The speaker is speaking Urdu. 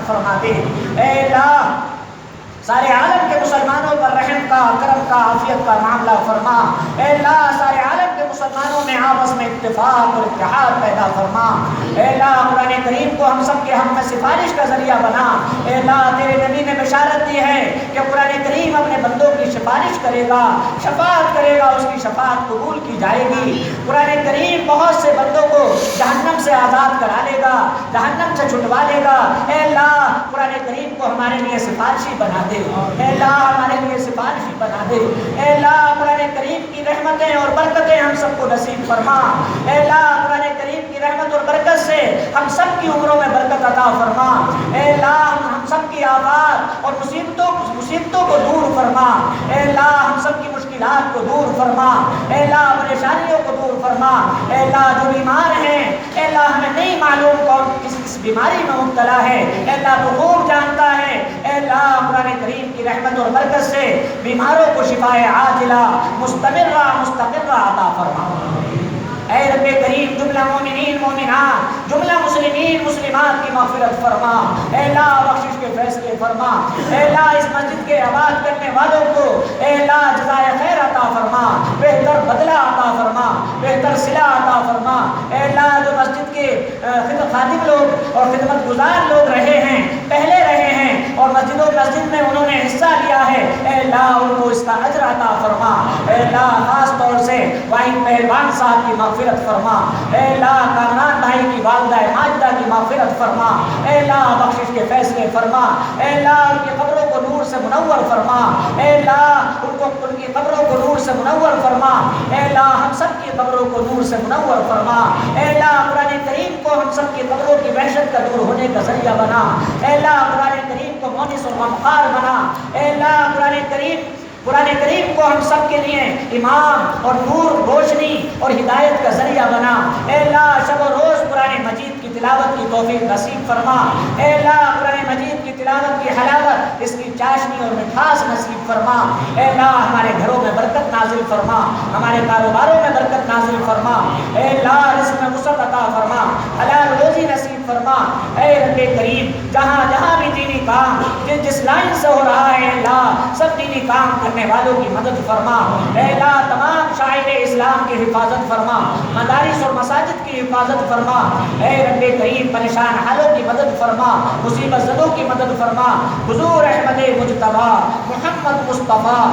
رحمت فرما دے۔ اے اللہ سارے عالم کے مسلمانوں پر رحم کا، کرم کا، عافیت کا معاملہ فرما۔ اے اللہ سارے عالم کے مسلمانوں میں آپس میں اتفاق اور اتحاد پیدا فرما۔ اے اللہ قرآن کریم کو ہم سب کے حق میں سفارش کا ذریعہ بنا۔ اے اللہ تیرے نبی نے بشارت دی ہے کہ قرآن کریم اپنے بندوں کی سفارش کرے گا، شفاعت کرے گا، اس کی شفاعت قبول کی جائے گی۔ قرآن کریم بہت سے بندوں کو جہنم سے آزاد کرا لے گا، جہنم سے چھٹوا لے گا۔ اے اللہ قرآن کریم کو ہمارے لیے سفارشی بنا دے۔ اے اللہ ہمارے لیے سفارشی بنا دے۔ اے اللہ قرآن کریم کی رحمتیں اور برکتیں ہم سب کو نصیب فرما۔ اے اللہ قرآن کریم کی رحمت اور برکت سے ہم سب کی عمروں میں برکت عطا فرما۔ اے اللہ ہم سب کی آفات اور مصیبتوں کو دور فرما۔ اے اللہ ہم سب کی مشکلات کو دور فرما۔ اے اللہ پریشانیوں کو دور فرما۔ اے اللہ جو بیمار ہیں اے اللہ ہمیں نہیں معلوم کون کس بیماری میں مبتلا ہے، اے اللہ تو خوب جانتا ہے۔ اے اللہ قرآن کریم کی رحمت اور برکت سے بیماروں کو شفاء عاجلہ مستمرہ مستقرہ عطا فرما۔ اے رب کریم جملہ مومنین مومنات، جملہ مسلمین مسلمات کی مغفرت فرما۔ اے اللہ بخشش کے فیصلے فرما۔ اے اللہ اس مسجد کے آباد کرنے والوں کو اے اللہ جزائے خیر عطا فرما، بہتر بدلہ عطا فرما، بہتر صلہ عطا فرما۔ اے اللہ جو مسجد کے خادم لوگ اور خدمت گزار لوگ رہے ہیں، پہلے رہے ہیں اور مسجد میں انہوں نے حصہ لیا ہے، اے اللہ ان کو اس کا اجر عطا فرما۔ اے اللہ خاص طور سے واحد پہلوان صاحب کی مغفرت فرما۔ اے اللہ کامران بھائی کی والدہ ماجدہ کی مغفرت فرما۔ اے اللہ بخشش کے فیصلے فرما۔ اے اللہ ان کی قبروں کو نور سے منور فرما۔ اے اللہ ان کی قبروں کو نور سے منور فرما۔ اے اللہ ہم سب کی قبروں کو نور سے منور فرما۔ اے اللہ قرآن کریم کو ہم سب کی قبروں کی وحشت کا دور ہونے کا ذریعہ بنا۔ اے اللہ قرآن کریم کو مونس اور غمخوار بنا۔ اے اللہ قرآن کریم کو ہم سب کے لیے امام اور نور روشنی اور ہدایت کا ذریعہ بنا۔ اے اللہ شب و روز قرآن مجید کی تلاوت کی توفیق نصیب فرما۔ اے اللہ قرآن مجید کی تلاوت کی حلاوت، اس کی چاشنی اور مٹھاس نصیب فرما۔ اے اللہ ہمارے گھروں میں برکت نازل فرما، ہمارے کاروباروں میں برکت نازل فرما۔ اے اللہ رزق میں وسعت عطا فرما، حلال روزی نصیب فرما۔ اے رب کریم جہاں جہاں بھی دینی کام جس لائن سے ہو رہا ہے، اللہ سب دینی کام کرنے والوں کی مدد فرما۔ اے اللہ تمام شاعر اسلام کی حفاظت فرما، مدارس اور مساجد کی حفاظت فرما۔ اے رب کریم پریشان حالوں کی مدد فرما، مصیبت زدوں کی مدد فرما۔ حضور احمد مجتبیٰ محمد مصطفیٰ